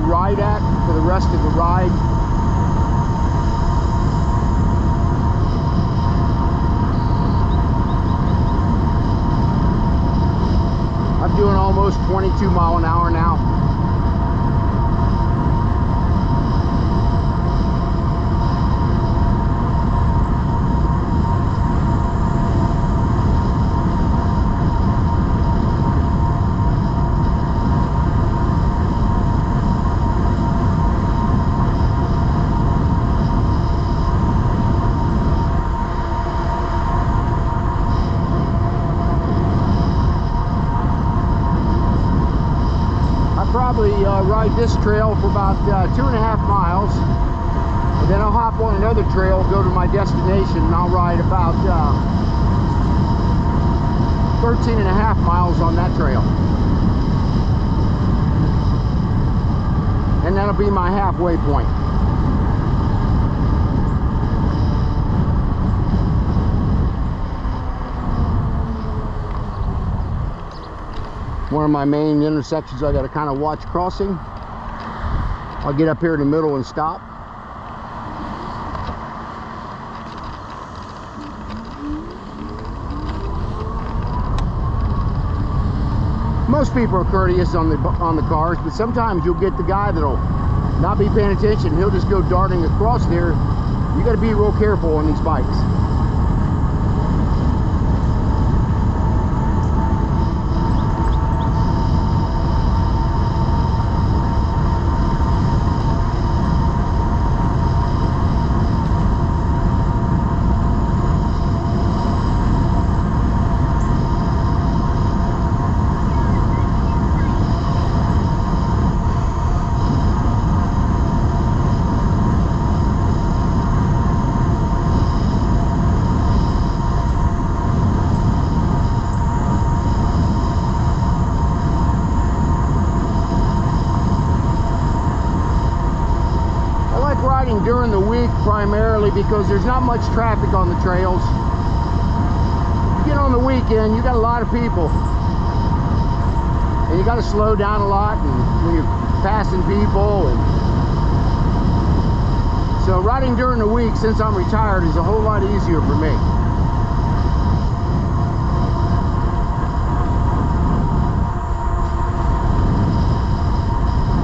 ride at for the rest of the ride. I'm doing almost 22 miles an hour now. Probably ride this trail for about 2.5 miles, and then I'll hop on another trail, go to my destination, and I'll ride about 13.5 miles on that trail, and that'll be my halfway point. One of my main intersections I got to kind of watch crossing. I'll get up here in the middle and stop. Most people are courteous on the cars, but sometimes you'll get the guy that'll not be paying attention. He'll just go darting across there. You got to be real careful on these bikes. During the week primarily because there's not much traffic on the trails. You get on the weekend, you got a lot of people, and you got to slow down a lot, and when you're passing people, and so riding during the week since I'm retired is a whole lot easier for me.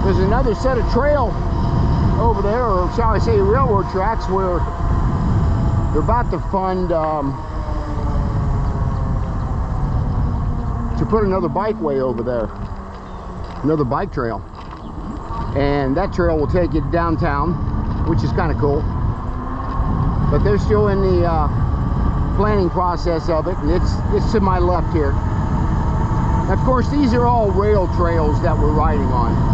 There's another set of trail over there, or shall I say railroad tracks, where they're about to fund to put another bikeway over there, another bike trail, and that trail will take you downtown, which is kind of cool, but they're still in the planning process of it, and it's to my left here. And of course, these are all rail trails that we're riding on.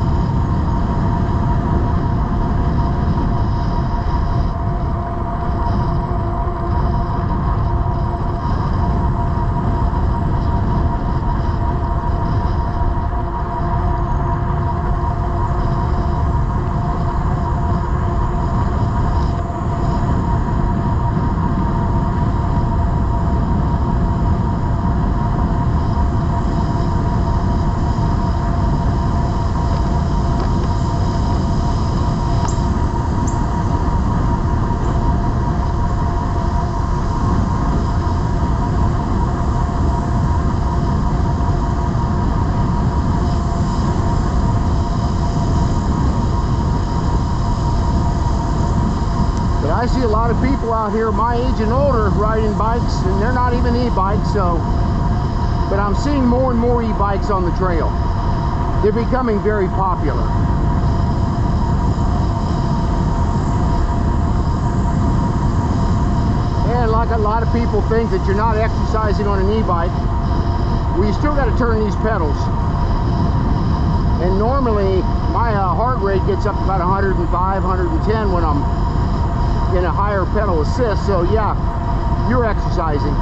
I see a lot of people out here my age and older riding bikes, and they're not even e-bikes, so, but I'm seeing more and more e-bikes on the trail. They're becoming very popular. And like a lot of people think that you're not exercising on an e-bike, well, you still got to turn these pedals. And normally my heart rate gets up to about 105, 110 when I'm in a higher pedal assist, so yeah, you're exercising.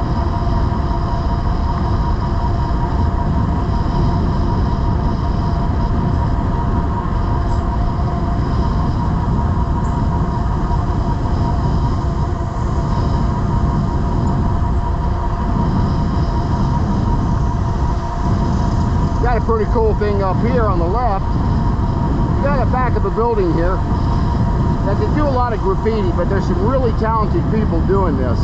Got a pretty cool thing up here on the left. You got the back of the building here. That they do a lot of graffiti, but there's some really talented people doing this.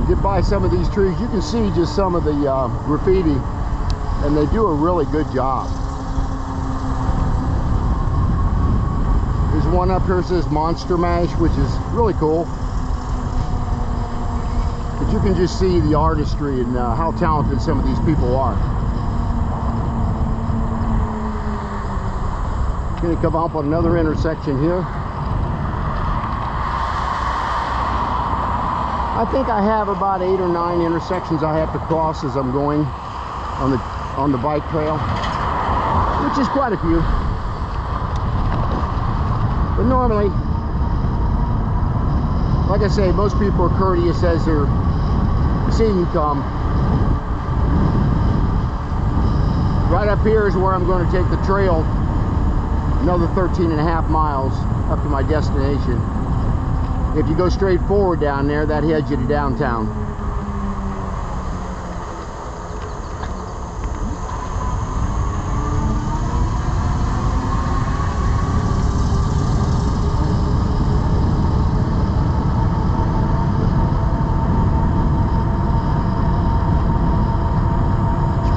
You get by some of these trees, you can see just some of the graffiti, and they do a really good job. There's one up here that says Monster Mash, which is really cool. But you can just see the artistry and how talented some of these people are. Going to come up on another intersection here. I think I have about 8 or 9 intersections I have to cross as I'm going on the bike trail, which is quite a few. But normally, like I say, most people are courteous as they're seeing you come. Right up here is where I'm going to take the trail, another 13.5 miles up to my destination. If you go straight forward down there, that heads you to downtown.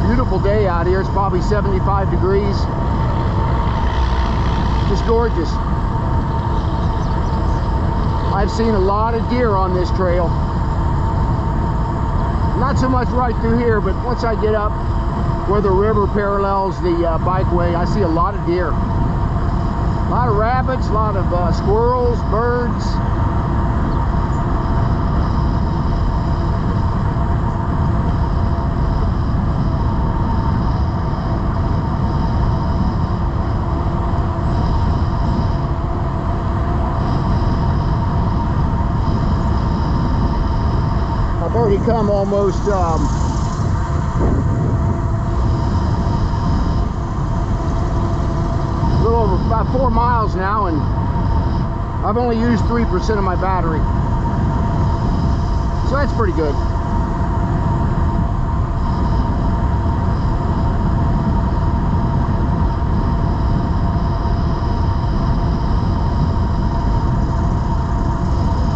Beautiful day out here. It's probably 75 degrees. Just gorgeous. I've seen a lot of deer on this trail. Not so much right through here, but once I get up where the river parallels the bikeway, I see a lot of deer. A lot of rabbits, a lot of squirrels, birds. I've already come almost a little over about 4 miles now, and I've only used 3% of my battery, so that's pretty good.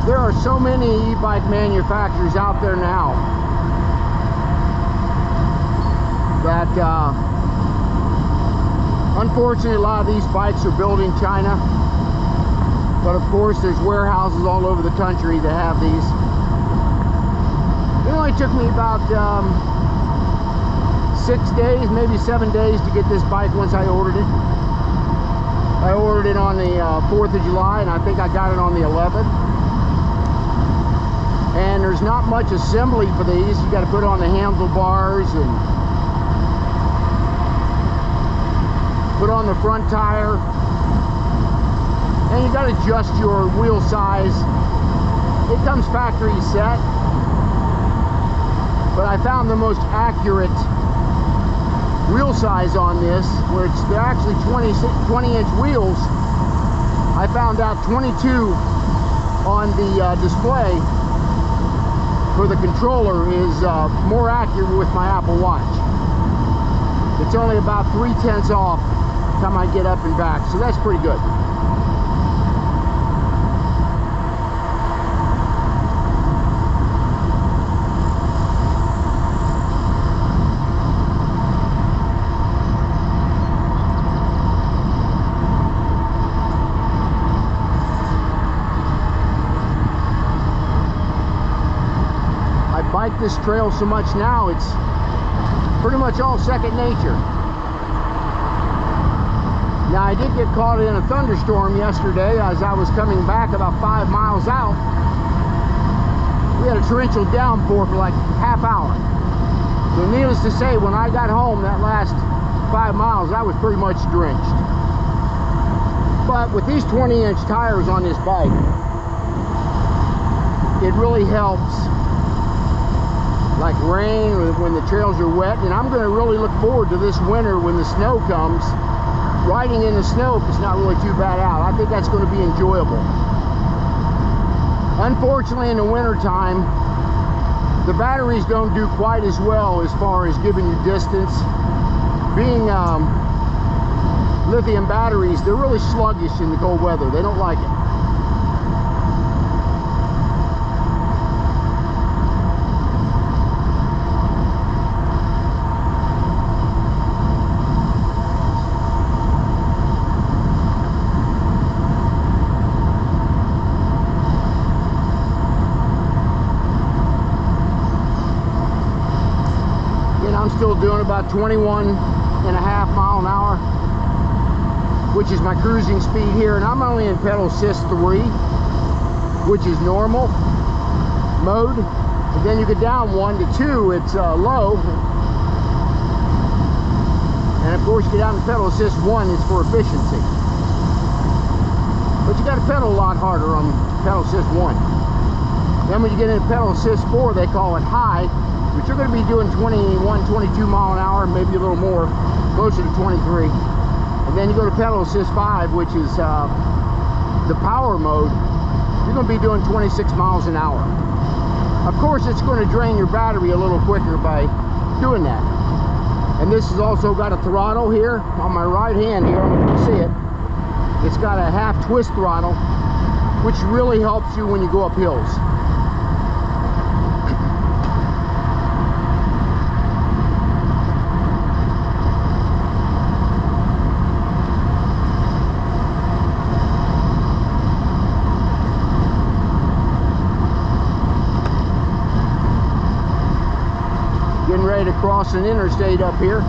There are so many e-bike manufacturers out there now that unfortunately a lot of these bikes are built in China, but of course there's warehouses all over the country that have these. It only took me about 6 days, maybe 7 days to get this bike once I ordered it. I ordered it on the 4th of July, and I think I got it on the 11th. And there's not much assembly for these. You got to put on the handlebars and put on the front tire, and you got to adjust your wheel size. It comes factory set, but I found the most accurate wheel size on this, where they're actually 20-inch wheels. I found out 22 on the display for the controller is more accurate with my Apple Watch. It's only about 3/10 off the time I get up and back, so that's pretty good. Bike this trail so much now, it's pretty much all second nature. Now, I did get caught in a thunderstorm yesterday as I was coming back about 5 miles out. We had a torrential downpour for like half hour. So needless to say, when I got home that last 5 miles, I was pretty much drenched. But with these 20-inch tires on this bike, it really helps like rain or when the trails are wet. And I'm going to really look forward to this winter when the snow comes. Riding in the snow, if it's not really too bad out, I think that's going to be enjoyable. Unfortunately, in the winter time, the batteries don't do quite as well as far as giving you distance. Being lithium batteries, they're really sluggish in the cold weather. They don't like it. I'm still doing about 21.5 mile an hour, which is my cruising speed here, and I'm only in pedal assist 3, which is normal mode. And then you get down 1 to 2, it's low, and of course you get down to pedal assist 1, it's for efficiency. But you got to pedal a lot harder on pedal assist 1. Then when you get into pedal assist 4, they call it high, but you're going to be doing 21, 22 mile an hour, maybe a little more, closer to 23. And then you go to pedal assist 5, which is the power mode. You're going to be doing 26 miles an hour. Of course, it's going to drain your battery a little quicker by doing that. And this has also got a throttle here on my right hand here. I don't know if you can see it. It's got a half twist throttle, which really helps you when you go up hills. Getting ready to cross an interstate up here.